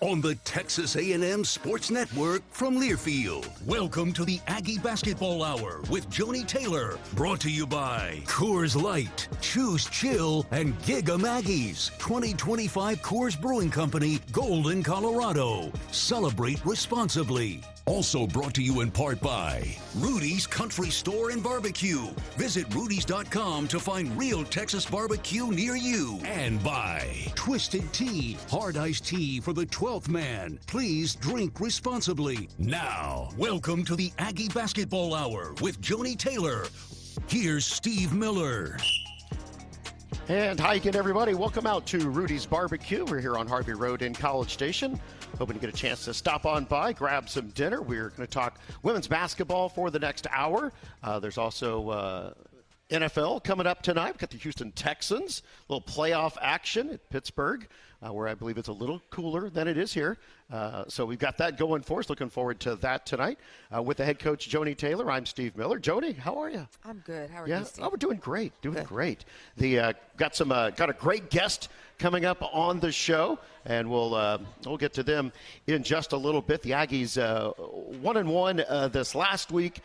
on the Texas A&M Sports Network from Learfield. Welcome to the Aggie Basketball Hour with Joni Taylor, brought to you by Coors Light, Choose Chill, and Giga Maggie's 2025 Coors Brewing Company, Golden, Colorado. Celebrate responsibly. Also brought to you in part by Rudy's Country Store and Barbecue. Visit rudys.com to find real Texas barbecue near you. And by Twisted Tea, hard iced tea for the 12th man. Please drink responsibly. Now, welcome to the Aggie Basketball Hour with Joni Taylor. Here's Steve Miller. And hi again, everybody. Welcome out to Rudy's Barbecue. We're here on Harvey Road in College Station. Hoping to get a chance to stop on by, grab some dinner. We're going to talk women's basketball for the next hour. There's also NFL coming up tonight. We've got the Houston Texans, a little playoff action at Pittsburgh, where I believe it's a little cooler than it is here. So we've got that going for us. Looking forward to that tonight. With the head coach, Joni Taylor, I'm Steve Miller. Joni, how are you? I'm good. How are you, Steve? Oh, we're doing great. Great. Got a great guest coming up on the show, and we'll get to them in just a little bit. The Aggies 1-1 this last week,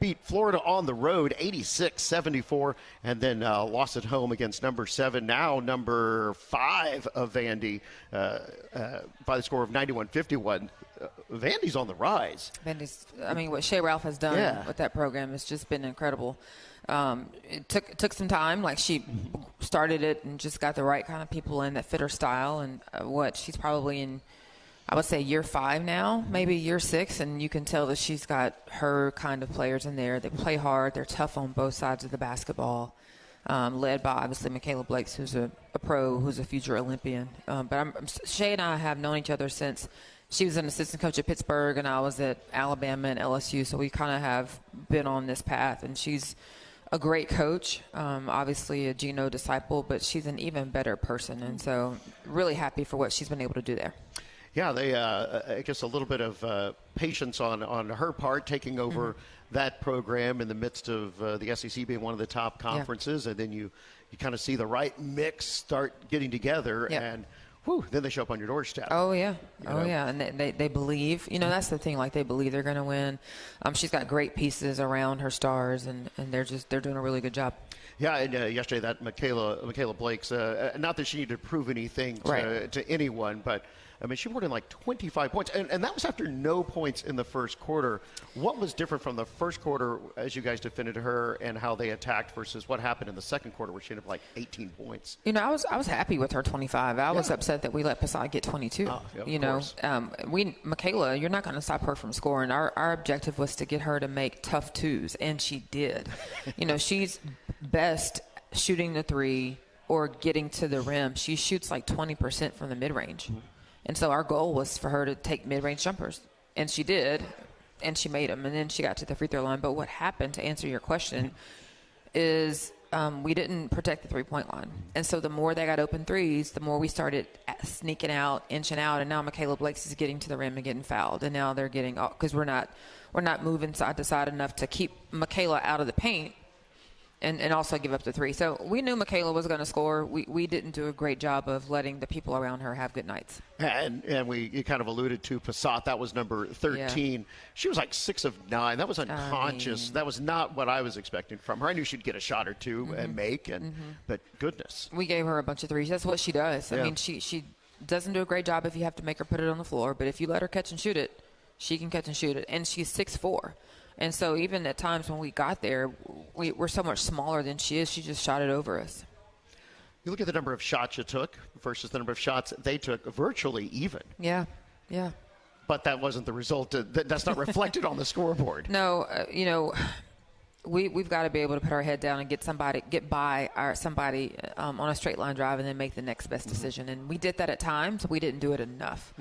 beat Florida on the road 86-74, and then lost at home against number 7, now number 5 of Vandy by the score of 91-51. Vandy's on the rise. What Shea Ralph has done with that program has just been incredible. It took some time. Like, she started it and just got the right kind of people in that fit her style. And she's probably in, I would say, year 5 now, maybe year 6. And you can tell that she's got her kind of players in there. They play hard. They're tough on both sides of the basketball. Led by, obviously, Michaela Blakes, who's a pro, who's a future Olympian. Shea and I have known each other since she was an assistant coach at Pittsburgh, and I was at Alabama and LSU. So we kind of have been on this path. And she's a great coach, obviously a Geno disciple, but she's an even better person. And so really happy for what she's been able to do there. Yeah, I guess a little bit of patience on her part, taking over that program in the midst of the SEC being one of the top conferences. And then you kind of see the right mix start getting together, and then they show up on your doorstep. Oh, yeah. And they believe. That's the thing. Like, they believe they're going to win. She's got great pieces around her stars, and they're doing a really good job. Yeah, and yesterday that Michaela Blakes, not that she needed to prove anything to anyone, but she poured in like 25 points, and that was after no points in the first quarter. What was different from the first quarter as you guys defended her and how they attacked versus what happened in the second quarter where she ended up like 18 points? I was happy with her 25. I was upset that we let Passat get 22. Michaela, you're not going to stop her from scoring. Our objective was to get her to make tough twos, and she did. She's best shooting the three or getting to the rim. She shoots like 20% from the mid-range. And so our goal was for her to take mid-range jumpers. And she did, and she made them. And then she got to the free throw line. But what happened, to answer your question, is we didn't protect the three-point line. And so the more they got open threes, the more we started sneaking out, inching out. And now Michaela Blakes is getting to the rim and getting fouled. And now they're getting – because we're not moving side to side enough to keep Michaela out of the paint. And also give up the three. So we knew Michaela was going to score. We didn't do a great job of letting the people around her have good nights. And you kind of alluded to Passat. That was number 13. Yeah. She was like 6 of 9. That was unconscious. That was not what I was expecting from her. I knew she'd get a shot or two and make. But goodness. We gave her a bunch of threes. That's what she does. Yeah. She doesn't do a great job if you have to make her put it on the floor. But if you let her catch and shoot it, she can catch and shoot it. And she's 6'4". And so even at times when we got there, we're so much smaller than she is. She just shot it over us. You look at the number of shots you took versus the number of shots they took, virtually even. Yeah. But that wasn't the result. That's not reflected on the scoreboard. No, we've got to be able to put our head down and get by somebody on a straight line drive and then make the next best decision. And we did that at times. We didn't do it enough.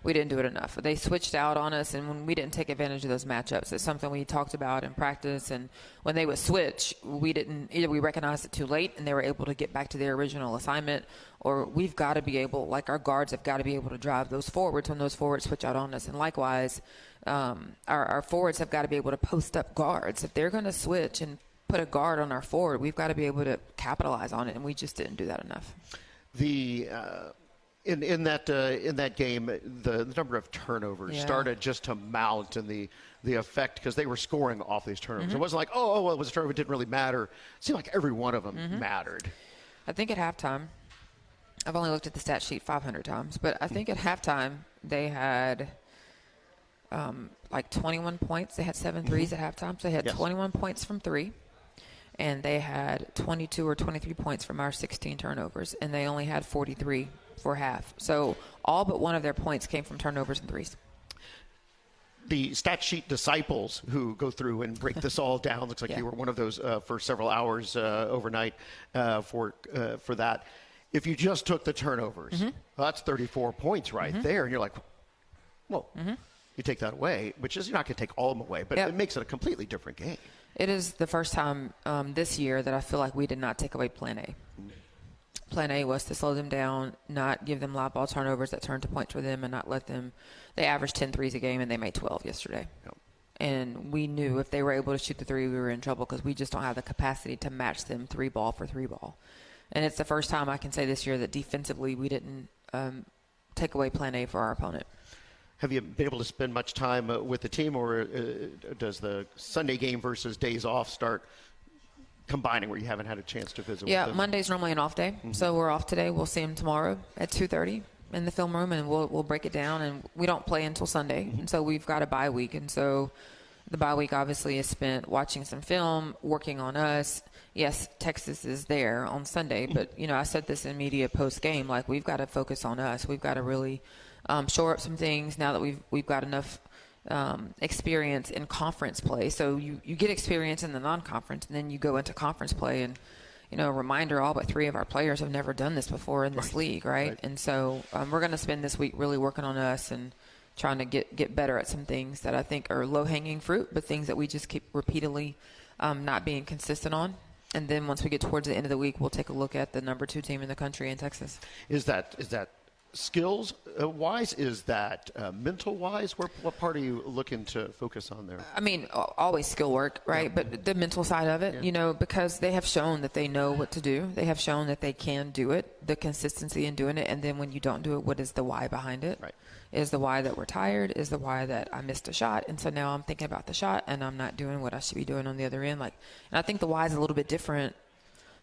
We didn't do it enough. They switched out on us, and when we didn't take advantage of those matchups, it's something we talked about in practice. And when they would switch, either we recognized it too late and they were able to get back to their original assignment, or we've got to be able, like our guards have got to be able to drive those forwards when those forwards switch out on us. And likewise, our forwards have got to be able to post up guards. If they're going to switch and put a guard on our forward, we've got to be able to capitalize on it, and we just didn't do that enough. In that game, the number of turnovers started just to mount, and the effect, because they were scoring off these turnovers. It wasn't like, well, it was a turnover, it didn't really matter. It seemed like every one of them mattered. I think at halftime, I've only looked at the stat sheet 500 times, but I think at halftime they had like 21 points. They had 7 threes at halftime, so they had 21 points from 3. And they had 22 or 23 points from our 16 turnovers, and they only had 43 for half. So all but one of their points came from turnovers and threes. The stat sheet disciples who go through and break this all down, looks like you were one of those for several hours overnight for that. If you just took the turnovers, well, that's 34 points right there, and you're like, well, you take that away, which is, you're not going to take all of them away, but it makes it a completely different game. It is the first time this year that I feel like we did not take away Plan A. Plan A was to slow them down, not give them live ball turnovers that turned to points for them, and not let them – they averaged 10 threes a game, and they made 12 yesterday. Yep. And we knew if they were able to shoot the three, we were in trouble because we just don't have the capacity to match them 3-ball for 3-ball. And it's the first time I can say this year that defensively we didn't take away Plan A for our opponent. Have you been able to spend much time with the team, or does the Sunday game versus days off start combining where you haven't had a chance to visit with them? Yeah, Monday's normally an off day, so we're off today. We'll see them tomorrow at 2:30 in the film room, and we'll break it down. And we don't play until Sunday, and so we've got a bye week. And so the bye week obviously is spent watching some film, working on us. Yes, Texas is there on Sunday, but, I said this in media post-game, like we've got to focus on us. We've got to really shore up some things now that we've got enough experience in conference play. So you get experience in the non-conference, and then you go into conference play. And, a reminder, all but 3 of our players have never done this before in this league, right? And so we're going to spend this week really working on us and trying to get better at some things that I think are low-hanging fruit, but things that we just keep repeatedly not being consistent on. And then once we get towards the end of the week, we'll take a look at the number 2 team in the country in Texas. Is that skills wise? Is that mental wise? What part are you looking to focus on there? I mean, always skill work, right? Yeah. But the mental side of it, because they have shown that they know what to do. They have shown that they can do it, the consistency in doing it. And then when you don't do it, what is the why behind it? Right. Is the why that we're tired? Is the why that I missed a shot? And so now I'm thinking about the shot and I'm not doing what I should be doing on the other end. And I think the why is a little bit different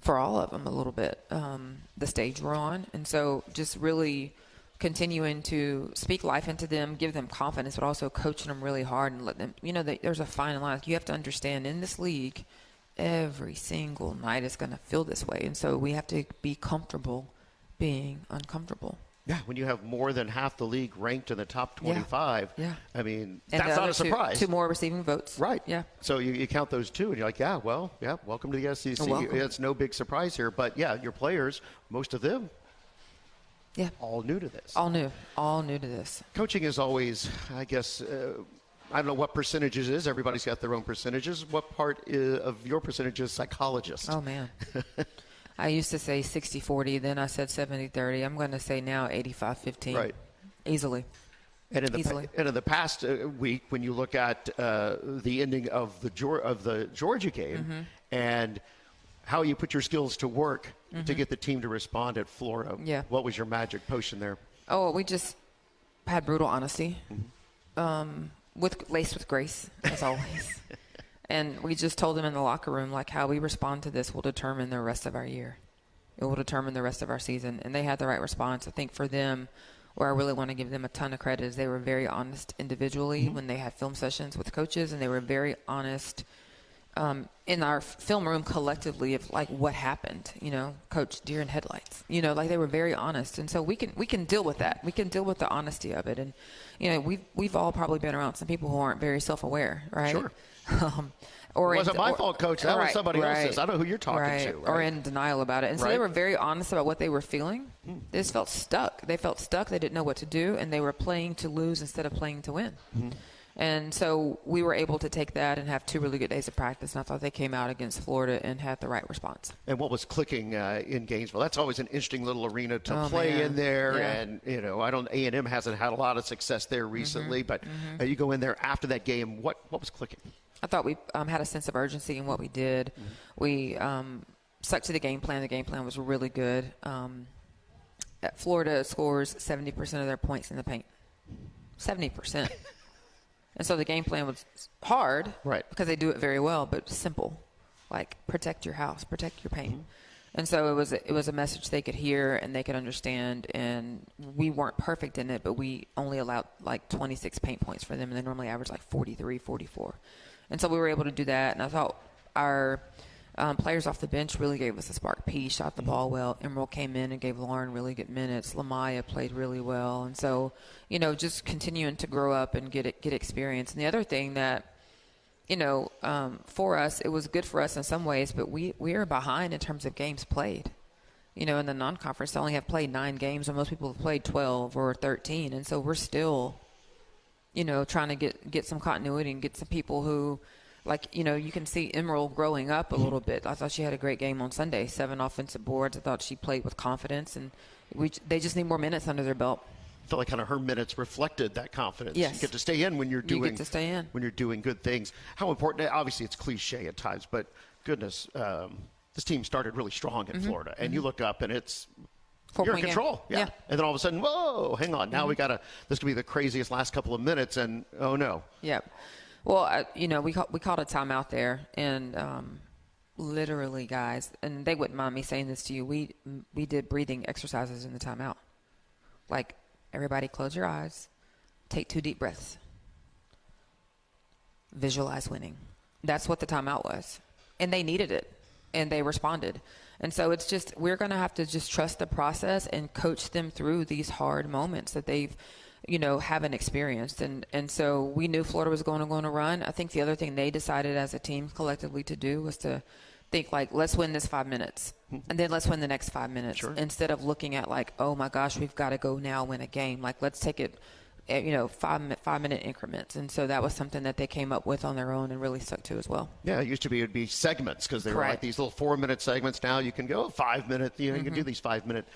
for all of them, a little bit, the stage we're on. And so just really continuing to speak life into them, give them confidence, but also coaching them really hard and let them, there's a fine line. You have to understand in this league, every single night is going to feel this way. And so we have to be comfortable being uncomfortable. Yeah, when you have more than half the league ranked in the top 25, I mean, and that's not a surprise. 2 more receiving votes. Right. Yeah. So you count those 2, and you're like, welcome to the SEC. It's no big surprise here. But, your players, most of them, all new to this. All new to this. Coaching is always, I guess, I don't know what percentages is. Everybody's got their own percentages. What part of your percentage is psychologist? Oh, man. I used to say 60-40, then I said 70-30. I'm going to say now 85-15. Right. Easily. And in the past week, when you look at the ending of the Georgia game and how you put your skills to work to get the team to respond at Florida, what was your magic potion there? Oh, we just had brutal honesty, laced with grace, as always. And we just told them in the locker room, how we respond to this will determine the rest of our year. It will determine the rest of our season. And they had the right response. I think for them, where I really want to give them a ton of credit is they were very honest individually when they had film sessions with coaches, and they were very honest in our film room collectively of what happened, coach, deer in headlights, they were very honest. And so we can deal with that. We can deal with the honesty of it. And, we've all probably been around some people who aren't very self-aware, right? Sure. It wasn't my fault, Coach. That was somebody else's. I don't know who you're talking to. Right? Or in denial about it. And so they were very honest about what they were feeling. They just felt stuck. They felt stuck. They didn't know what to do, and they were playing to lose instead of playing to win. And so we were able to take that and have 2 really good days of practice, and I thought they came out against Florida and had the right response. And what was clicking in Gainesville? That's always an interesting little arena to play in there. Yeah. And, A&M hasn't had a lot of success there recently, but you go in there after that game, what was clicking? I thought we had a sense of urgency in what we did. We stuck to the game plan. The game plan was really good. Florida scores 70% of their points in the paint. 70%. And so the game plan was hard, right? Because they do it very well, but simple, like protect your house, protect your paint. And so it was a message they could hear and they could understand. And we weren't perfect in it, but we only allowed like 26 paint points for them, and they normally average like 43, 44. And so we were able to do that. And I thought our players off the bench really gave us a spark. P shot the ball well. Emerald came in and gave Lauren really good minutes. Lamaya played really well. And so, just continuing to grow up and get experience. And the other thing that, for us, it was good for us in some ways, but we are behind in terms of games played. In the non-conference, they only have played 9 games, and most people have played 12 or 13. And so we're still, trying to get some continuity and get some people who, you can see Emerald growing up a little bit. I thought she had a great game on Sunday, 7 offensive boards. I thought she played with confidence, and they just need more minutes under their belt. I felt like kind of her minutes reflected that confidence. Yes. You get to stay in when you're doing. You get to stay in when you're doing good things. How important? Obviously, it's cliche at times, but goodness, this team started really strong in Florida, and you look up and it's. You're in control, yeah. And then all of a sudden, whoa, hang on. Now this could be the craziest last couple of minutes, and oh no. Yeah. Well, we called a timeout there, and literally, guys, and they wouldn't mind me saying this to you, we did breathing exercises in the timeout. Like, everybody close your eyes, take 2 deep breaths, visualize winning. That's what the timeout was. And they needed it, and they responded. And so it's just, we're going to have to just trust the process and coach them through these hard moments that they've haven't experienced. And so we knew Florida was going to run. I think the other thing they decided as a team collectively to do was to think, like, let's win this 5 minutes, and then let's win the next 5 minutes. Sure. Instead of looking at, like, oh, my gosh, we've got to go now win a game. Like, let's take it, 5-minute increments. And so that was something that they came up with on their own and really stuck to as well. Yeah, it used to be it would be segments because they were like these little 4-minute segments. Now you can go 5 minute. You can do these 5-minute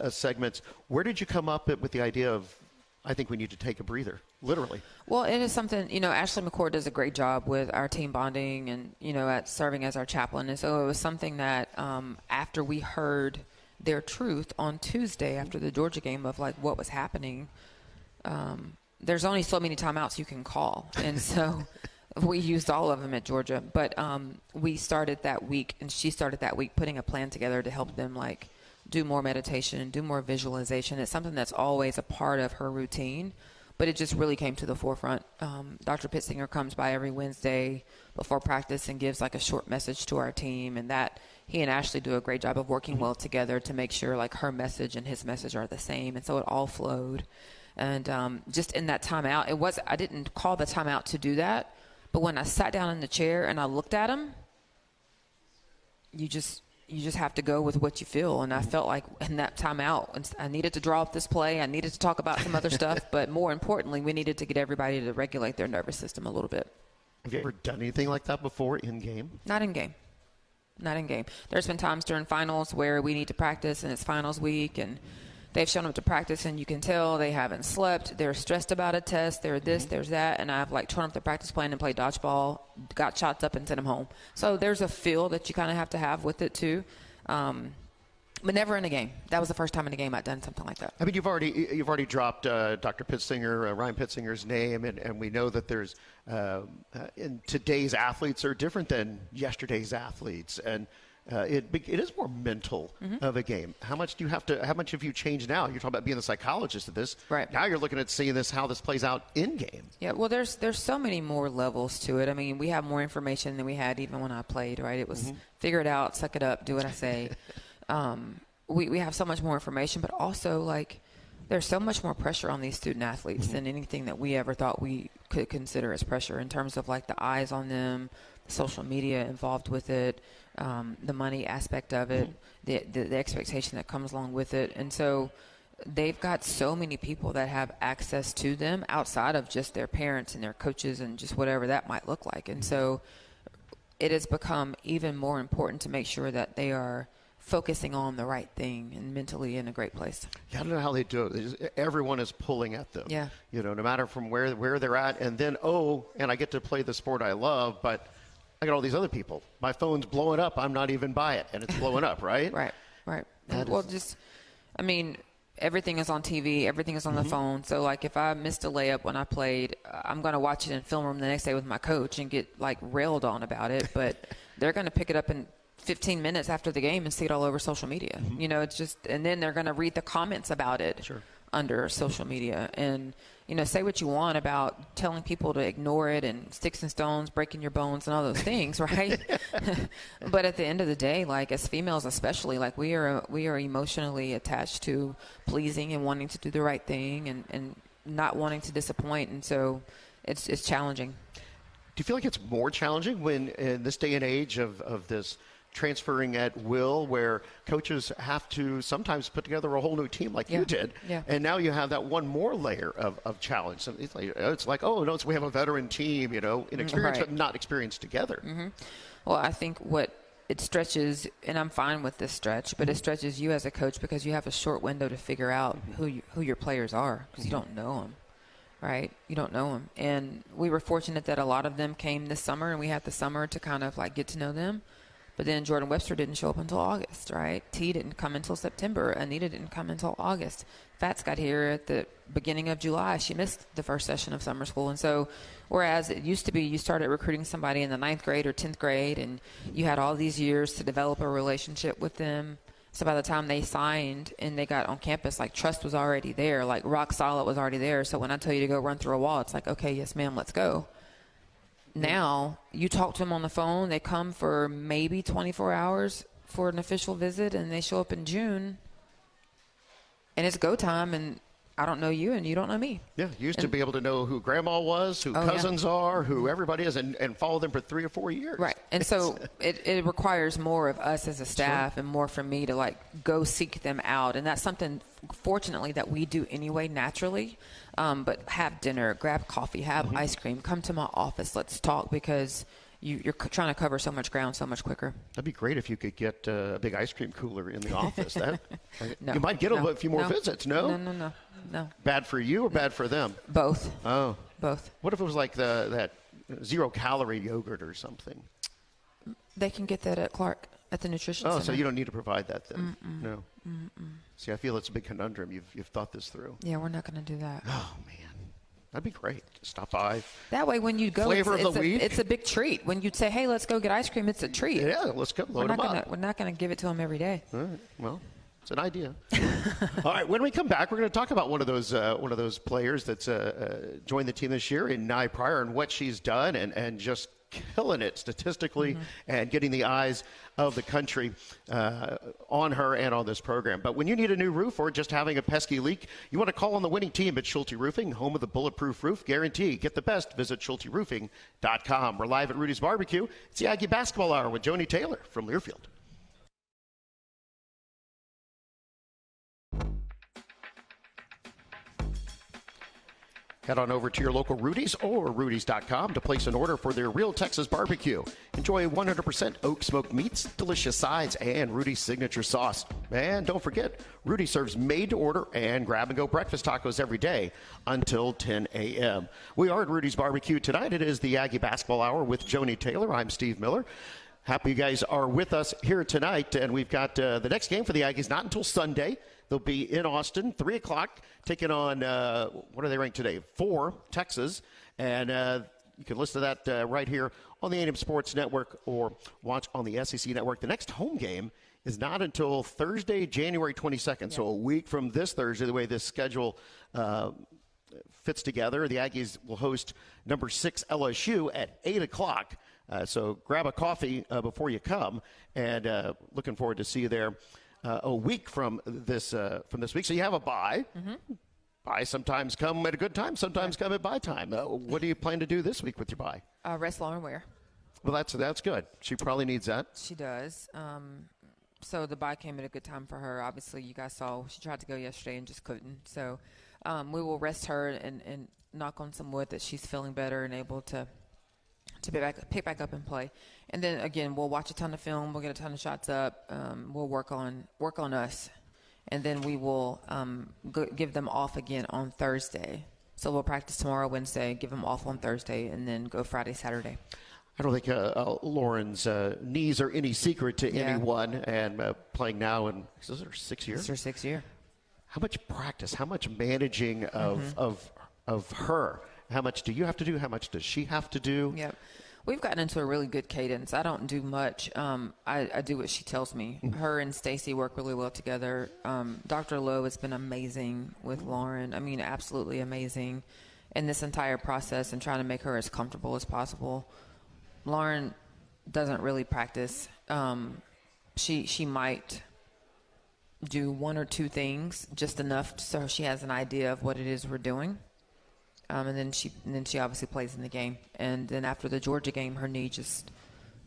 segments. Where did you come up with the idea of, I think we need to take a breather, literally? Well, it is something, Ashley McCord does a great job with our team bonding and, at serving as our chaplain. And so it was something that after we heard their truth on Tuesday after the Georgia game of, like, what was happening, there's only so many timeouts you can call. And so we used all of them at Georgia. But we started that week, and she started that week putting a plan together to help them, like, do more meditation, do more visualization. It's something that's always a part of her routine, but it just really came to the forefront. Dr. Pittsinger comes by every Wednesday before practice and gives, like, a short message to our team, and that he and Ashley do a great job of working well together to make sure, like, her message and his message are the same, and so it all flowed. And just in that timeout, I didn't call the timeout to do that, but when I sat down in the chair and I looked at him, you just have to go with what you feel. And I felt like in that timeout, I needed to draw up this play. I needed to talk about some other stuff. But more importantly, we needed to get everybody to regulate their nervous system a little bit. Have you ever done anything like that before in game? Not in game. There's been times during finals where we need to practice and it's finals week and they've shown up to practice and you can tell they haven't slept. They're stressed about a test. They're this, there's that. And I've, like, torn up the practice plan and played dodgeball, got shots up and sent them home. So there's a feel that you kind of have to have with it too. But never in a game. That was the first time in a game I'd done something like that. I mean, you've already dropped Dr. Pittsinger, Ryan Pitsinger's name, and we know that there's in today's athletes are different than yesterday's athletes, and it is more mental of a game. How much have you changed now? You're talking about being the psychologist of this. Right. Now you're looking at seeing how this plays out in game. Yeah, well, there's so many more levels to it. I mean, we have more information than we had even when I played, right? It was figure it out, suck it up, do what I say. We have so much more information, but also, like, there's so much more pressure on these student athletes than anything that we ever thought we could consider as pressure in terms of, like, the eyes on them, the social media involved with it, the money aspect of it, the expectation that comes along with it. And so they've got so many people that have access to them outside of just their parents and their coaches and just whatever that might look like. And so it has become even more important to make sure that they are focusing on the right thing and mentally in a great place. Yeah, I don't know how they do it. Everyone is pulling at them. Yeah. No matter from where they're at. And then, and I get to play the sport I love, but I got all these other people. My phone's blowing up. I'm not even by it, and it's blowing up, right? Right. everything is on TV, everything is on the phone. So, like, if I missed a layup when I played, I'm going to watch it in film room the next day with my coach and get, like, railed on about it. But they're going to pick it up in 15 minutes after the game and see it all over social media. You know, it's just – and then they're going to read the comments about it under social media. And, you know, say what you want about telling people to ignore it and sticks and stones, breaking your bones and all those things, right? But at the end of the day, like, as females especially, like, we are emotionally attached to pleasing and wanting to do the right thing and not wanting to disappoint. And so it's challenging. Do you feel like it's more challenging when in this day and age of this transferring at will, where coaches have to sometimes put together a whole new team like you did, and now you have that one more layer of challenge? So it's like, oh, no, so we have a veteran team, you know, inexperienced but not experienced together. Well, I think what it stretches, and I'm fine with this stretch, but it stretches you as a coach because you have a short window to figure out who your players are, because you don't know them. Right? You don't know them. And we were fortunate that a lot of them came this summer, and we had the summer to kind of, like, get to know them. But then Jordan Webster didn't show up until August, right? T didn't come until September. Anita didn't come until August. Fats got here at the beginning of July. She missed the first session of summer school. And so, whereas it used to be you started recruiting somebody in the 9th grade or 10th grade, and you had all these years to develop a relationship with them. So by the time they signed and they got on campus, like, trust was already there. Like, rock solid was already there. So when I tell you to go run through a wall, it's like, okay, yes, ma'am, let's go. Now, you talk to them on the phone. They come for maybe 24 hours for an official visit, and they show up in June. And it's go time, and I don't know you, and you don't know me. Yeah, you used to be able to know who grandma was, who cousins are, who everybody is, and follow them for 3 or 4 years. Right. And so it requires more of us as a staff and more from me to, like, go seek them out. And that's something, fortunately, that we do anyway naturally. But have dinner, grab coffee, have ice cream, come to my office, let's talk, because you're trying to cover so much ground so much quicker. That'd be great if you could get a big ice cream cooler in the office. No, you might get a few more visits, no? No. Bad for you or bad for them? Both. Oh. Both. What if it was like that zero-calorie yogurt or something? They can get that at Clark, at the nutrition center. Oh, so you don't need to provide that then? No. See, I feel it's a big conundrum. You've thought this through. Yeah, we're not going to do that. Oh, man. That'd be great. Stop by. That way, when you go, it's a big treat. When you say, hey, let's go get ice cream, it's a treat. Yeah, let's go. Load them up. We're not going to give it to them every day. All right. Well, it's an idea. All right. When we come back, we're going to talk about one of those players that's joined the team this year in Nye Pryor and what she's done and just killing it statistically and getting the eyes of the country on her and on this program. But when you need a new roof or just having a pesky leak, you want to call on the winning team at Schulte Roofing, home of the bulletproof roof guarantee. Get the best. Visit SchulteRoofing.com. We're live at Rudy's Barbecue. It's the Aggie Basketball Hour with Joni Taylor from Learfield. Head on over to your local Rudy's or Rudy's.com to place an order for their real Texas barbecue. Enjoy 100% oak smoked meats, delicious sides, and Rudy's signature sauce. And don't forget, Rudy serves made-to-order and grab-and-go breakfast tacos every day until 10 a.m. We are at Rudy's Barbecue tonight. It is the Aggie Basketball Hour with Joni Taylor. I'm Steve Miller. Happy you guys are with us here tonight. And we've got the next game for the Aggies not until Sunday. They'll be in Austin, 3 o'clock, taking on, what are they ranked today? 4, Texas. And you can listen to that right here on the A&M Sports Network or watch on the SEC Network. The next home game is not until Thursday, January 22nd. Yeah. So a week from this Thursday, the way this schedule fits together. The Aggies will host number 6 LSU at 8 o'clock. So grab a coffee before you come. And looking forward to see you there. A week from this week. So you have a bye. Bye sometimes come at a good time, sometimes come at bye time. What do you plan to do this week with your bye? Rest, Lauren Ware. Well, that's good. She probably needs that. She does. So the bye came at a good time for her. Obviously, you guys saw she tried to go yesterday and just couldn't. So we will rest her and knock on some wood that she's feeling better and able to pick back up and play. And then, again, we'll watch a ton of film. We'll get a ton of shots up. We'll work on us. And then we will give them off again on Thursday. So we'll practice tomorrow, Wednesday, give them off on Thursday, and then go Friday, Saturday. I don't think Lauren's knees are any secret to anyone. And playing now, and this is her 6th year? It's her 6th year. how much practice, how much managing of her? How much do you have to do? How much does she have to do? Yep. We've gotten into a really good cadence. I don't do much. I do what she tells me. Her and Stacy work really well together. Dr. Lowe has been amazing with Lauren. I mean, absolutely amazing in this entire process and trying to make her as comfortable as possible. Lauren doesn't really practice. She might do one or two things, just enough so she has an idea of what it is we're doing. And then she obviously plays in the game. And then after the Georgia game, her knee just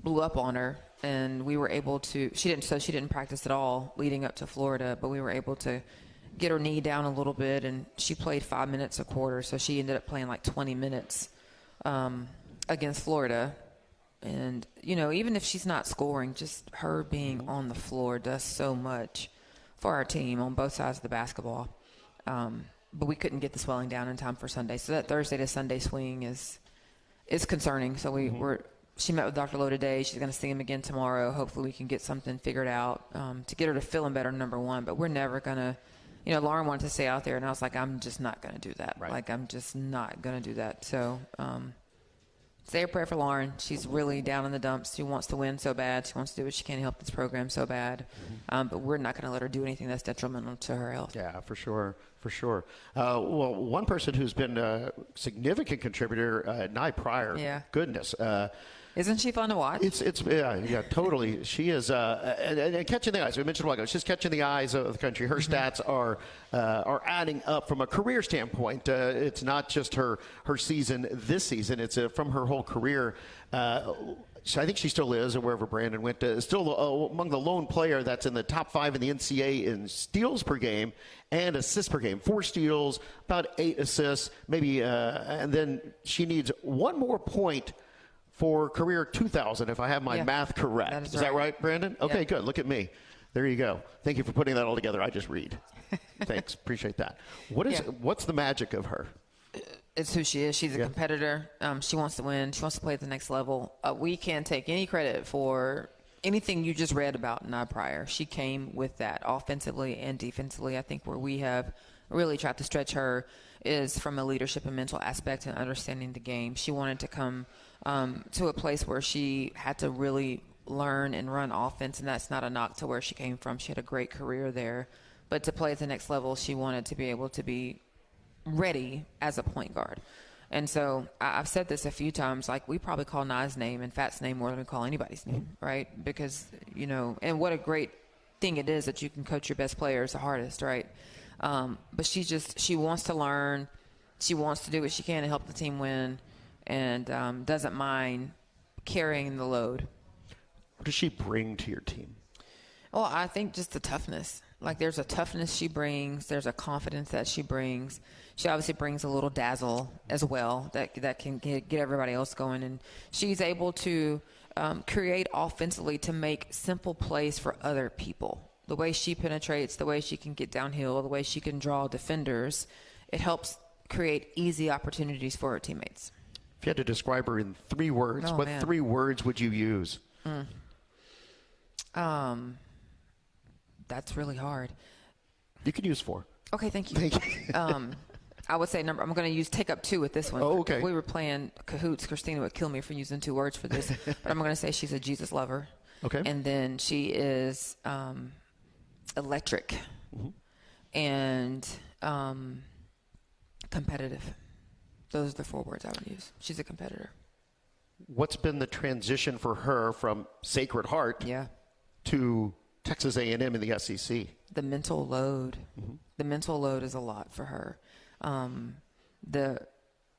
blew up on her, and we were able to. She didn't practice at all leading up to Florida, but we were able to get her knee down a little bit, and she played 5 minutes a quarter, so she ended up playing like 20 minutes against Florida. And even if she's not scoring, just her being on the floor does so much for our team on both sides of the basketball. But we couldn't get the swelling down in time for Sunday. So that Thursday to Sunday swing is concerning. So she met with Dr. Lowe today. She's going to see him again tomorrow. Hopefully we can get something figured out to get her to feeling better, number one. But we're never going to, Lauren wanted to stay out there, and I was like, I'm just not going to do that. Right. Like, I'm just not going to do that. So say a prayer for Lauren. She's really down in the dumps. She wants to win so bad. She wants to do what she can to help this program so bad. But we're not going to let her do anything that's detrimental to her health. Yeah, for sure. For sure. Well, one person who's been a significant contributor, Nye Pryor. Yeah. Goodness. Isn't she fun to watch? It's yeah, totally. She is and catching the eyes. We mentioned a while ago. She's catching the eyes of the country. Her stats are adding up from a career standpoint. It's not just her season this season. It's from her whole career. I think she still is, or wherever Brandon went, still among the lone player that's in the top 5 in the NCAA in steals per game and assists per game. 4 steals, about 8 assists, maybe, and then she needs one more point for career 2,000, if I have my math correct. Is that right, Brandon? Okay, good. Look at me. There you go. Thank you for putting that all together. I just read. Thanks. Appreciate that. What's the magic of her? It's who she is. She's a competitor. She wants to win. She wants to play at the next level. We can't take any credit for anything you just read about Nye Pryor. She came with that offensively and defensively. I think where we have really tried to stretch her is from a leadership and mental aspect and understanding the game. She wanted to come to a place where she had to really learn and run offense, and that's not a knock to where she came from. She had a great career there. But to play at the next level, she wanted to be able to be ready as a point guard. And so I've said this a few times, like we probably call Nye's name and Fat's name more than we call anybody's name, right? Because, and what a great thing it is that you can coach your best players the hardest, right? But she wants to learn. She wants to do what she can to help the team win, and doesn't mind carrying the load. What does she bring to your team? Well, I think just the toughness. Like there's a toughness she brings. There's a confidence that she brings. She obviously brings a little dazzle as well that can get everybody else going. And she's able to create offensively to make simple plays for other people. The way she penetrates, the way she can get downhill, the way she can draw defenders, it helps create easy opportunities for her teammates. If you had to describe her in 3 words, what 3 words would you use? That's really hard. You can use 4. Okay, thank you. Thank you. I would say I'm going to take up 2 with this one. Oh, okay. If we were playing cahoots, Christina would kill me for using 2 words for this. But I'm going to say she's a Jesus lover. Okay. And then she is electric and competitive. Those are the 4 words I would use. She's a competitor. What's been the transition for her from Sacred Heart to Texas A&M in the SEC? The mental load. The mental load is a lot for her.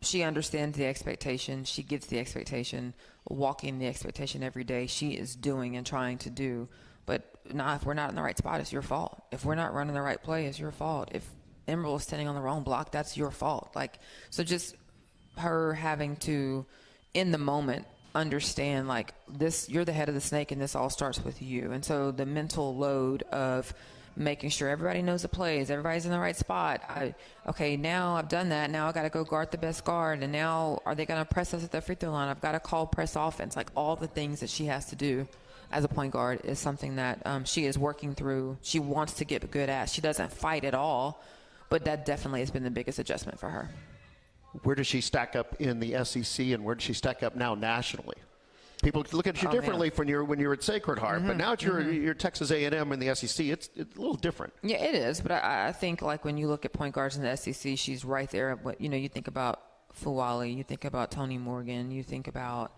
She understands the expectation. She gets the expectation, walking the expectation every day. She is doing and trying to do. But if we're not in the right spot, it's your fault. If we're not running the right play, it's your fault. If Emerald is standing on the wrong block, that's your fault. So just her having to, in the moment, understand this, you're the head of the snake and this all starts with you. And so the mental load of making sure everybody knows the plays, everybody's in the right spot. Now I've done that. Now I got to go guard the best guard. And now are they going to press us at the free throw line? I've got to call press offense, all the things that she has to do as a point guard is something that she is working through. She wants to get good at. She doesn't fight at all, but that definitely has been the biggest adjustment for her. Where does she stack up in the SEC, and where does she stack up now nationally? People look at you differently when you're at Sacred Heart, but now you're Texas A&M in the SEC. It's a little different. Yeah, it is. But I think like when you look at point guards in the SEC, she's right there. But you think about Fuwali, you think about Tony Morgan, you think about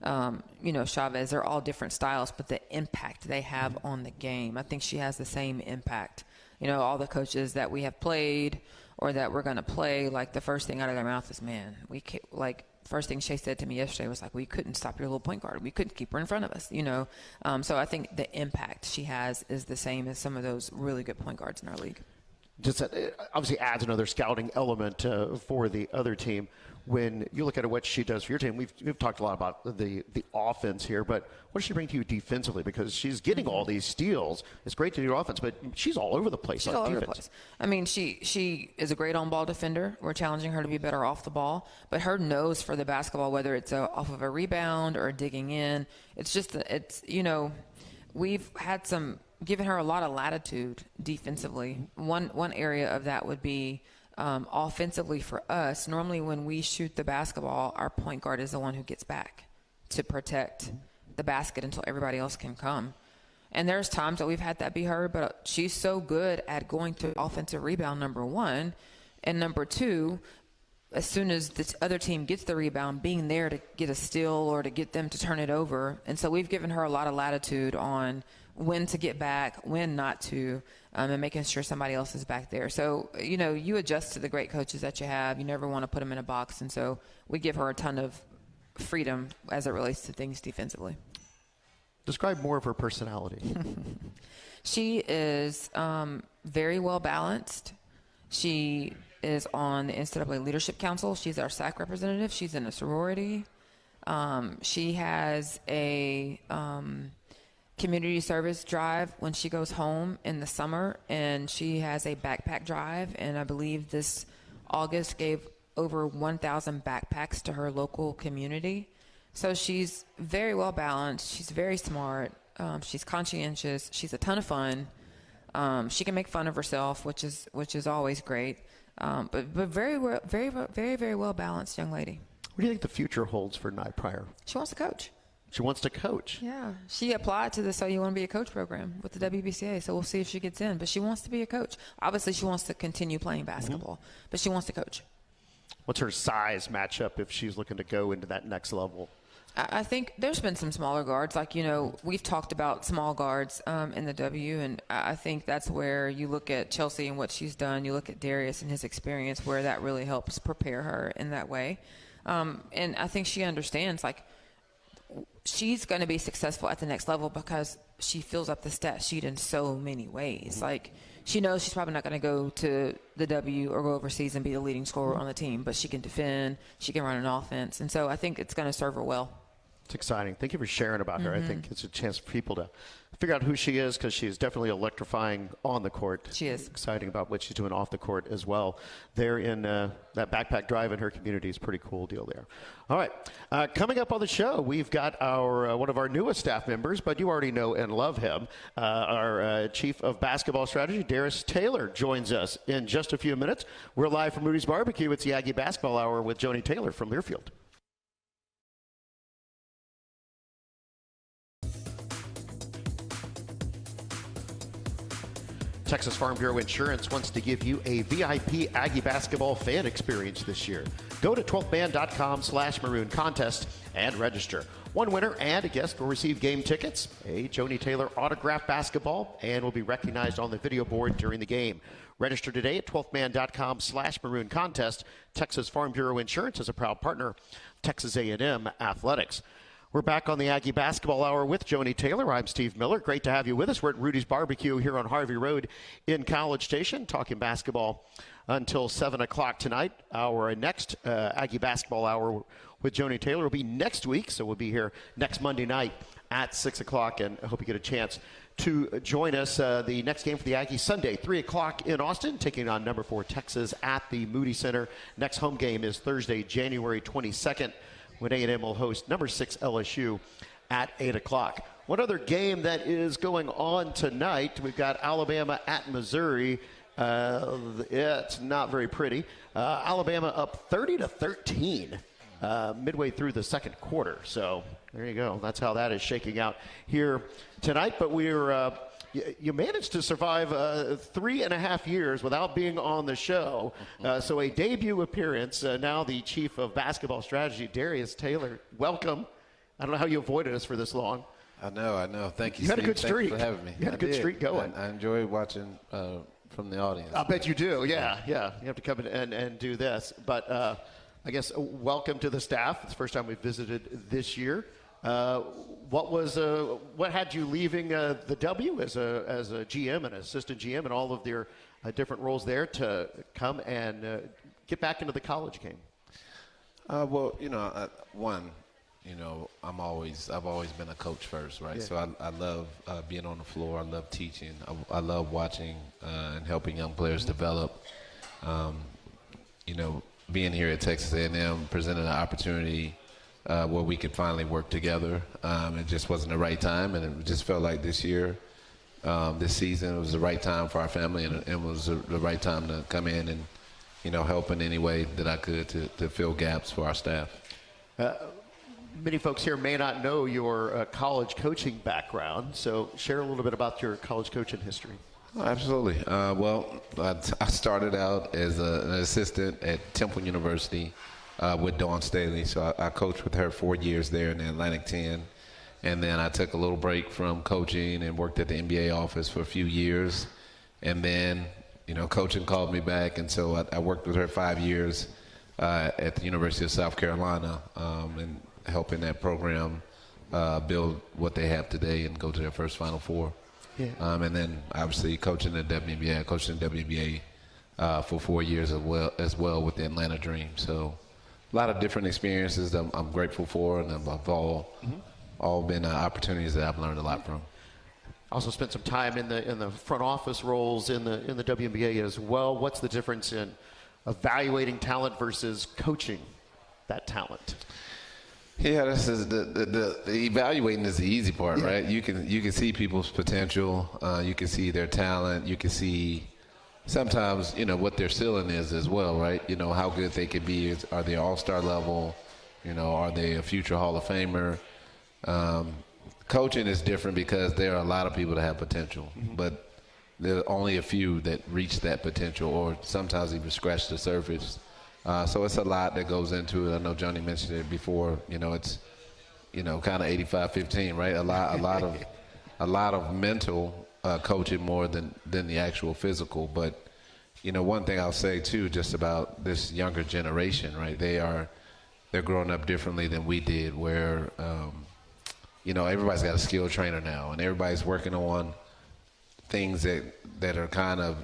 Chavez. They're all different styles, but the impact they have on the game, I think she has the same impact. All the coaches that we have played or that we're going to play, like the first thing out of their mouth is, man, we can't, like first thing Shay said to me yesterday was like, we couldn't stop your little point guard. We couldn't keep her in front of us, So I think the impact she has is the same as some of those really good point guards in our league. Just obviously adds another scouting element for the other team. When you look at what she does for your team, we've talked a lot about the offense here, but what does she bring to you defensively? Because she's getting all these steals. It's great to do offense, but she's all over the place on defense. All over the place. I mean, she is a great on-ball defender. We're challenging her to be better off the ball, but her nose for the basketball, whether it's off of a rebound or digging in, we've had given her a lot of latitude defensively. One area of that would be offensively for us. Normally when we shoot the basketball, our point guard is the one who gets back to protect the basket until everybody else can come. And there's times that we've had that be her, but she's so good at going to offensive rebound, number one. And number two, as soon as the other team gets the rebound, being there to get a steal or to get them to turn it over. And so we've given her a lot of latitude on when to get back, when not to, and making sure somebody else is back there. So, you adjust to the great coaches that you have. You never want to put them in a box. And so we give her a ton of freedom as it relates to things defensively. Describe more of her personality. She is very well balanced. She is on the NCAA Leadership Council. She's our SAC representative. She's in a sorority. She has a community service drive when she goes home in the summer, and she has a backpack drive, and I believe this August gave over 1,000 backpacks to her local community. So she's very well balanced. She's very smart. She's conscientious. She's a ton of fun. She can make fun of herself, which is always great. But very well balanced young lady. What do you think the future holds for Nye Pryor? She wants to coach. She wants to coach. Yeah. She applied to the So You Want to Be a Coach program with the WBCA, so we'll see if she gets in. But she wants to be a coach. Obviously, she wants to continue playing basketball, but she wants to coach. What's her size matchup if she's looking to go into that next level? I think there's been some smaller guards. Like, we've talked about small guards in the W, and I think that's where you look at Chelsea and what she's done. You look at Darius and his experience, where that really helps prepare her in that way. And I think she understands, like, she's going to be successful at the next level because she fills up the stat sheet in so many ways. Like, she knows she's probably not going to go to the W or go overseas and be the leading scorer on the team, but she can defend, she can run an offense. And so I think it's going to serve her well. It's exciting. Thank you for sharing about her. I think it's a chance for people to figure out who she is, because she is definitely electrifying on the court. She is. Exciting about what she's doing off the court as well. There in that backpack drive in her community is a pretty cool deal there. All right. Coming up on the show, we've got our one of our newest staff members, but you already know and love him. Our Chief of Basketball Strategy, Joni Taylor, joins us in just a few minutes. We're live from Rudy's Barbecue. It's the Aggie Basketball Hour with Joni Taylor from Learfield. Texas Farm Bureau Insurance wants to give you a VIP Aggie basketball fan experience this year. Go to 12thman.com/maroon contest and register. One winner and a guest will receive game tickets, a Joni Taylor autographed basketball, and will be recognized on the video board during the game. Register today at 12thman.com/maroon contest. Texas Farm Bureau Insurance is a proud partner of Texas A&M Athletics. We're back on the Aggie Basketball Hour with Joni Taylor. I'm Steve Miller. Great to have you with us. We're at Rudy's Barbecue here on Harvey Road in College Station, talking basketball until 7 o'clock tonight. Our next Aggie Basketball Hour with Joni Taylor will be next week, so we'll be here next Monday night at 6 o'clock, and I hope you get a chance to join us. The next game for the Aggies, Sunday, 3 o'clock in Austin, taking on number 4 Texas at the Moody Center. Next home game is Thursday, January 22nd. When A&M will host number 6 LSU at 8 o'clock. One other game that is going on tonight, we've got Alabama at Missouri. It's not very pretty. Alabama up 30-13 midway through the second quarter. So there you go. That's how that is shaking out here tonight. But you managed to survive 3.5 years without being on the show. So a debut appearance. Now the chief of basketball strategy, Darius Taylor. Welcome. I don't know how you avoided us for this long. I know. Thank you, You had a Steve. good streak. Thanks for having me. You had a good streak going. I enjoy watching from the audience. I bet you do. Yeah. You have to come in and do this. But I guess welcome to the staff. It's the first time we've visited this year. What had you leaving the W as a GM and assistant GM and all of their different roles there to come and get back into the college game? Well, I've always been a coach first, right? Yeah. So I love being on the floor. I love teaching. I love watching and helping young players develop. Being here at Texas A&M presented an opportunity where we could finally work together. It just wasn't the right time, and it just felt like this year, this season, it was the right time for our family, and it was the right time to come in and, help in any way that I could to fill gaps for our staff. Many folks here may not know your college coaching background, so share a little bit about your college coaching history. Oh, absolutely. I started out as an assistant at Temple University with Dawn Staley. So I coached with her 4 years there in the Atlantic 10. And then I took a little break from coaching and worked at the NBA office for a few years. And then, coaching called me back. And so I worked with her 5 years at the University of South Carolina and helping that program build what they have today and go to their first Final Four. Yeah. And then obviously coaching the WNBA, for 4 years as well with the Atlanta Dream. So a lot of different experiences that I'm grateful for, and have all been opportunities that I've learned a lot from. Also spent some time in the front office roles in the WNBA as well. What's the difference in evaluating talent versus coaching that talent? Yeah, this is the evaluating is the easy part, right? You can see people's potential, you can see their talent, you can see sometimes what their ceiling is as well, right? How good they could be. Are they all-star level? Are they a future Hall of Famer? Coaching is different because there are a lot of people that have potential, but there are only a few that reach that potential, or sometimes even scratch the surface. So it's a lot that goes into it. I know Joni mentioned it before. It's kind of 85-15, right? A lot of mental coaching more than the actual physical. But one thing I'll say too, just about this younger generation, right? They're growing up differently than we did. Where everybody's got a skilled trainer now, and everybody's working on things that are kind of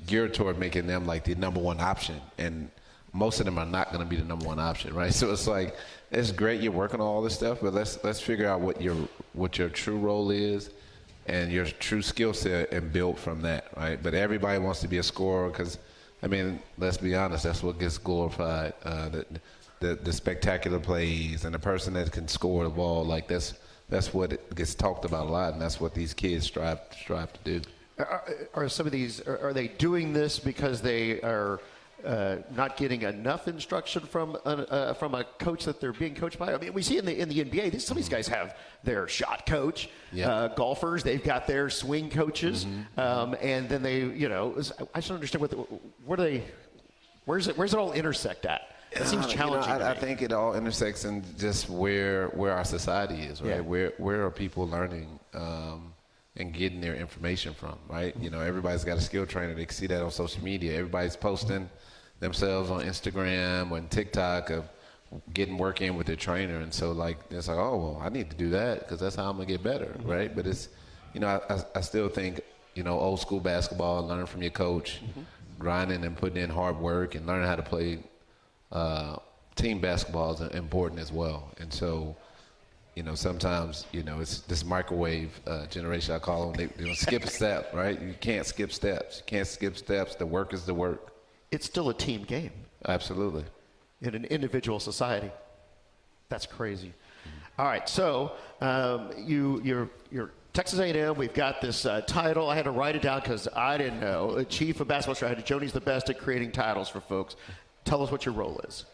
geared toward making them like the number one option, and most of them are not going to be the number one option, right? So it's like, it's great you're working on all this stuff, but let's figure out what your true role is and your true skill set and build from that, right? But everybody wants to be a scorer because, let's be honest, that's what gets glorified. The spectacular plays and the person that can score the ball, like that's what it gets talked about a lot, and that's what these kids strive to do. Are some of these, are they doing this because they are not getting enough instruction from a coach that they're being coached by? We see in the NBA, some of these guys have their shot coach, golfers, they've got their swing coaches, and then they, I just don't understand where's it all intersect at? It seems challenging. I think it all intersects in just where our society is, right? Yeah. Where are people learning and getting their information from, right? Everybody's got a skill trainer. They can see that on social media. Everybody's posting themselves on Instagram and TikTok of getting work in with their trainer. And so, it's like, oh, well, I need to do that because that's how I'm going to get better, right? But it's, I still think, old school basketball, learn from your coach, grinding and putting in hard work and learning how to play team basketball is important as well. And so, sometimes, it's this microwave generation, I call them. They skip a step, right? You can't skip steps. The work is the work. It's still a team game. Absolutely. In an individual society. That's crazy. All right, so you're Texas A&M. We've got this title. I had to write it down because I didn't know. Chief of Basketball Strategy. Joni's the best at creating titles for folks. Tell us what your role is.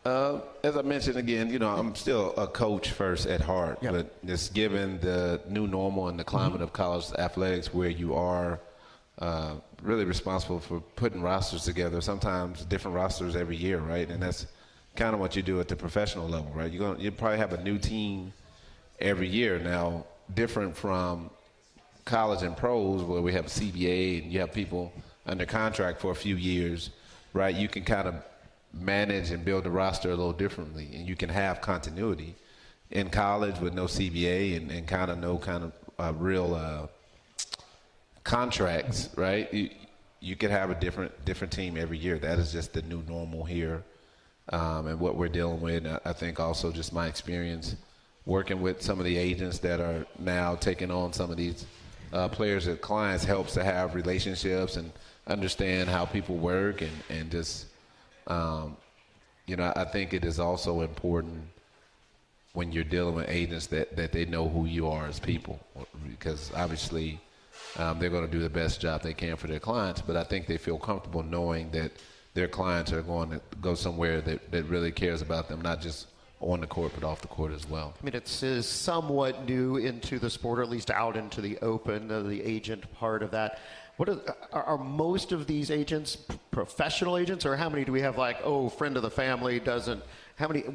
As I mentioned again, I'm still a coach first at heart, but just given the new normal and the climate of college athletics where you are really responsible for putting rosters together, sometimes different rosters every year, right? And that's kind of what you do at the professional level, right? You probably have a new team every year. Now, different from college and pros where we have a CBA and you have people under contract for a few years, right? You can kind of manage and build the roster a little differently, and you can have continuity. In college with no CBA and kind of no kind of real contracts, right? You can have a different team every year. That is just the new normal here, and what we're dealing with. And I think also just my experience working with some of the agents that are now taking on some of these players as clients helps to have relationships and understand how people work and just I think it is also important when you're dealing with agents that they know who you are as people, because obviously they're going to do the best job they can for their clients, but I think they feel comfortable knowing that their clients are going to go somewhere that really cares about them, not just on the court but off the court as well. I mean, it's somewhat new into the sport, or at least out into the open, the agent part of that. What are most of these agents professional agents, or how many do we have friend of the family doesn't?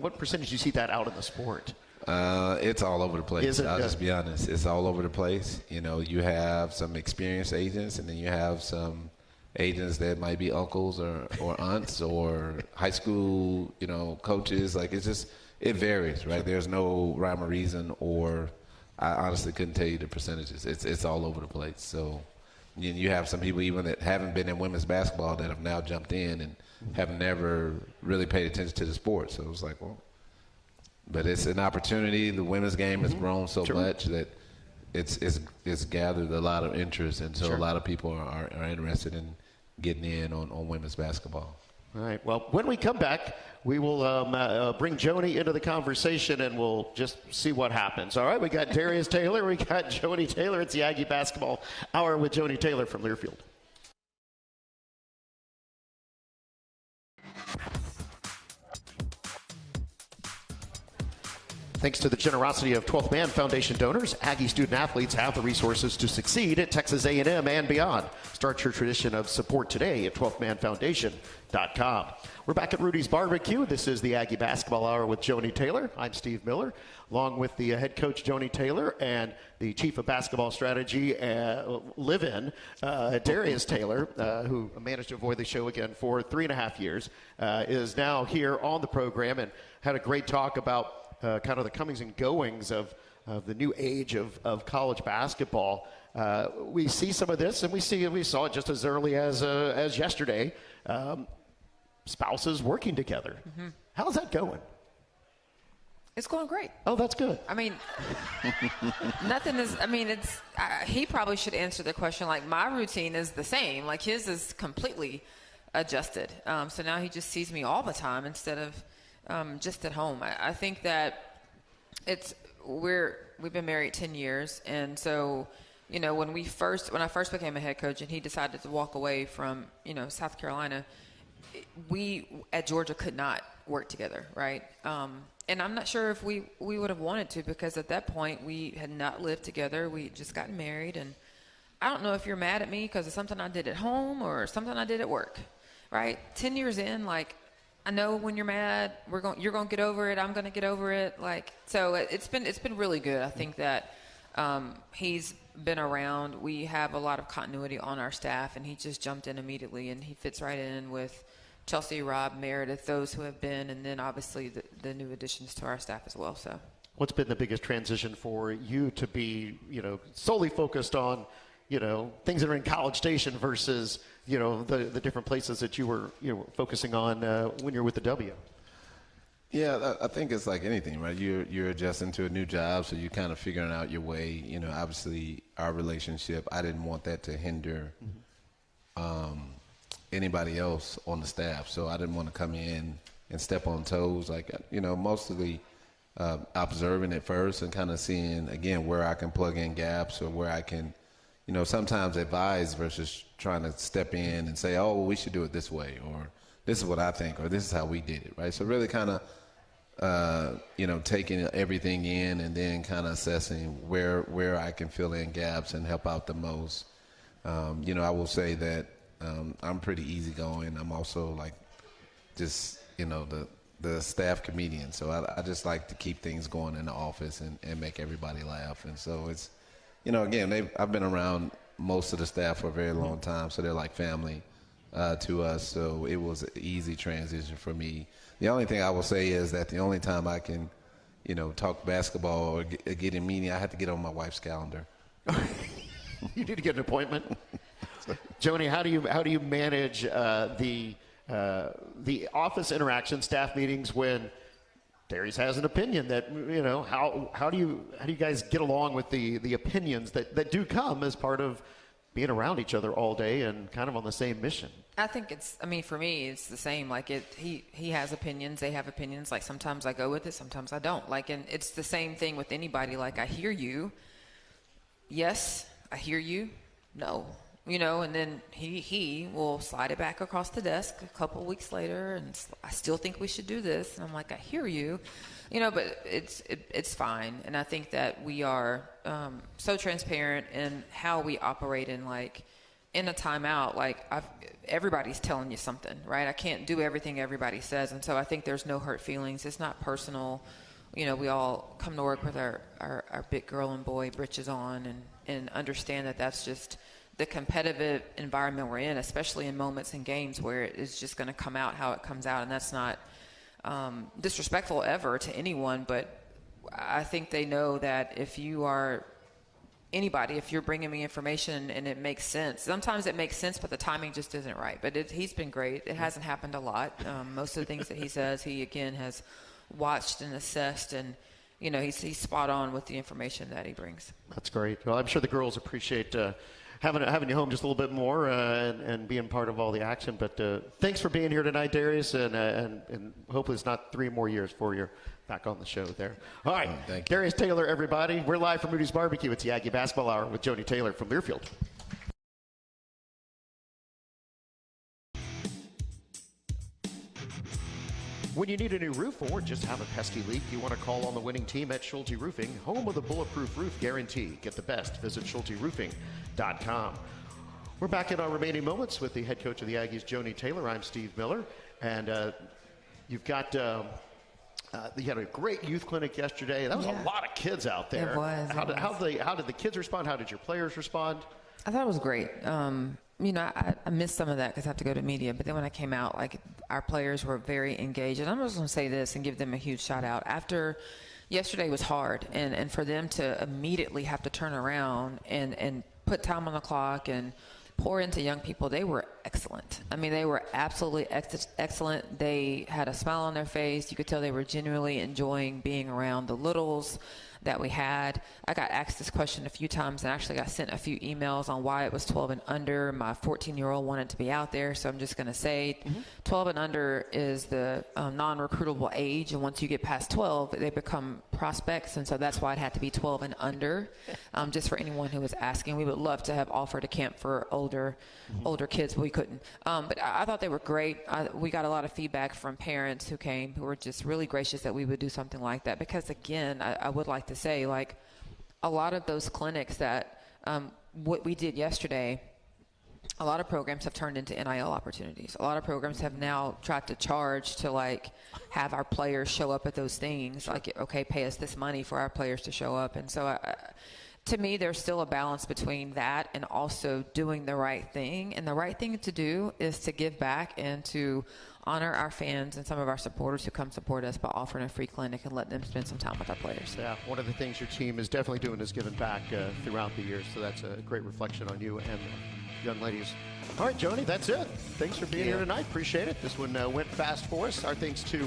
What percentage do you see that out in the sport? It's all over the place. I'll just be honest. It's all over the place. You have some experienced agents, and then you have some agents that might be uncles or aunts or high school, coaches. It varies, right? There's no rhyme or reason, or I honestly couldn't tell you the percentages. It's all over the place. So you have some people even that haven't been in women's basketball that have now jumped in and have never really paid attention to the sport. So it's but it's an opportunity. The women's game has grown so much that it's gathered a lot of interest, and so a lot of people are interested in getting in on women's basketball. All right. Well, when we come back, we will bring Joni into the conversation, and we'll just see what happens. All right. We got Darius Taylor. We got Joni Taylor. It's the Aggie Basketball Hour with Joni Taylor from Learfield. Thanks to the generosity of 12th Man Foundation donors, Aggie student-athletes have the resources to succeed at Texas A&M and beyond. Start your tradition of support today at 12thmanfoundation.com. We're back at Rudy's Barbecue. This is the Aggie Basketball Hour with Joni Taylor. I'm Steve Miller, along with the head coach, Joni Taylor, and the chief of basketball strategy, live-in, Darius Taylor, who managed to avoid the show again for 3.5 years, is now here on the program and had a great talk about kind of the comings and goings of the new age of college basketball. We see some of this, and we saw it just as early as yesterday. Spouses working together. Mm-hmm. How's that going? It's going great. Oh, that's good. I mean, he probably should answer the question. My routine is the same. His is completely adjusted. So now he just sees me all the time instead of just at home. I think that we've been married 10 years, and so when I first became a head coach and he decided to walk away from South Carolina, we at Georgia could not work together, right? And I'm not sure if we would have wanted to, because at that point we had not lived together. We had just gotten married, and I don't know if you're mad at me because of something I did at home or something I did at work, right? 10 years in, I know when you're mad, you're going to get over it. I'm going to get over it. So it's been really good. I think that he's been around. We have a lot of continuity on our staff, and he just jumped in immediately, and he fits right in with Chelsea, Rob, Meredith, those who have been, and then obviously the new additions to our staff as well. So, what's been the biggest transition for you to be, solely focused on, things that are in College Station versus, the different places that you were, focusing on when you're with the W? Yeah, I think it's like anything, right? You're adjusting to a new job, so you're kind of figuring out your way. Obviously our relationship, I didn't want that to hinder anybody else on the staff, so I didn't want to come in and step on toes. Mostly observing it first and kind of seeing, again, where I can plug in gaps or where I can, sometimes advise versus trying to step in and say, oh, well, we should do it this way, or this is what I think, or this is how we did it, right? So really kind of, taking everything in and then kind of assessing where I can fill in gaps and help out the most. I will say that I'm pretty easygoing. I'm also like just, the staff comedian. So I just like to keep things going in the office and make everybody laugh. And so it's, again, I've been around most of the staff for a very long time, so they're like family to us. So it was an easy transition for me. The only thing I will say is that the only time I can, talk basketball or get in meeting, I have to get on my wife's calendar. You need to get an appointment. Joni, how do you manage the office interaction, staff meetings when Darius has an opinion that, how do you guys get along with the opinions that do come as part of being around each other all day and kind of on the same mission? I think for me, it's the same. Like he has opinions, they have opinions. Like sometimes I go with it, sometimes I don't. Like, and it's the same thing with anybody. Like I hear you. Yes, I hear you. No. And then he will slide it back across the desk a couple weeks later, and I still think we should do this. And I'm like, I hear you, but it's fine. And I think that we are so transparent in how we operate in a timeout. Like everybody's telling you something, right? I can't do everything everybody says, and so I think there's no hurt feelings. It's not personal. We all come to work with our big girl and boy britches on, and understand that that's just the competitive environment we're in, especially in moments in games where it is just going to come out how it comes out. And that's not disrespectful ever to anyone, but I think they know that if you are anybody, if you're bringing me information and it makes sense, sometimes it makes sense, but the timing just isn't right. But he's been great. It hasn't happened a lot. Most of the things that he says, he, again, has watched and assessed, and he's spot on with the information that he brings. That's great. Well, I'm sure the girls appreciate having you home just a little bit more and being part of all the action. But thanks for being here tonight, Darius, and hopefully it's not 3 more years before you're back on the show there. All right, thank you. Darius Taylor, everybody. We're live from Rudy's Barbecue. It's the Aggie Basketball Hour with Joni Taylor from Learfield. When you need a new roof or just have a pesky leak, you want to call on the winning team at Schulte Roofing, home of the bulletproof roof guarantee. Get the best. Visit SchulteRoofing.com. We're back in our remaining moments with the head coach of the Aggies, Joni Taylor. I'm Steve Miller, and you've got you had a great youth clinic yesterday. That was a lot of kids out there. It was. How did the kids respond? How did your players respond? I thought it was great. I missed some of that because I have to go to media. But then when I came out, our players were very engaged. And I'm just going to say this and give them a huge shout out. After yesterday was hard, and for them to immediately have to turn around and put time on the clock and pour into young people, they were excellent. I mean, they were absolutely excellent. They had a smile on their face. You could tell they were genuinely enjoying being around the littles that we had. I got asked this question a few times and actually got sent a few emails on why it was 12 and under. My 14-year-old wanted to be out there, so I'm just going to say 12 and under is the non-recruitable age, and once you get past 12, they become prospects, and so that's why it had to be 12 and under. Just for anyone who was asking, we would love to have offered a camp for older kids, but we couldn't. But I thought they were great. We got a lot of feedback from parents who came who were just really gracious that we would do something like that, because again, I would like to say, a lot of those clinics that what we did yesterday, a lot of programs have turned into NIL opportunities. A lot of programs have now tried to charge to have our players show up at those things. Okay, pay us this money for our players to show up. And so to me, there's still a balance between that and also doing the right thing. And the right thing to do is to give back and to honor our fans and some of our supporters who come support us by offering a free clinic and let them spend some time with our players. Yeah, one of the things your team is definitely doing is giving back throughout the years. So that's a great reflection on you and the young ladies. All right, Joni, that's it. Thanks for being here tonight. Appreciate it. This one went fast for us. Our thanks to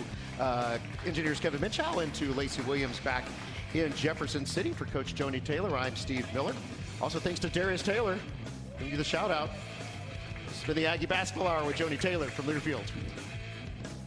engineers Kevin Mitchell and to Lacey Williams back in Jefferson City. For Coach Joni Taylor, I'm Steve Miller. Also thanks to Darius Taylor. Give you the shout out. This has been the Aggie Basketball Hour with Joni Taylor from Learfield.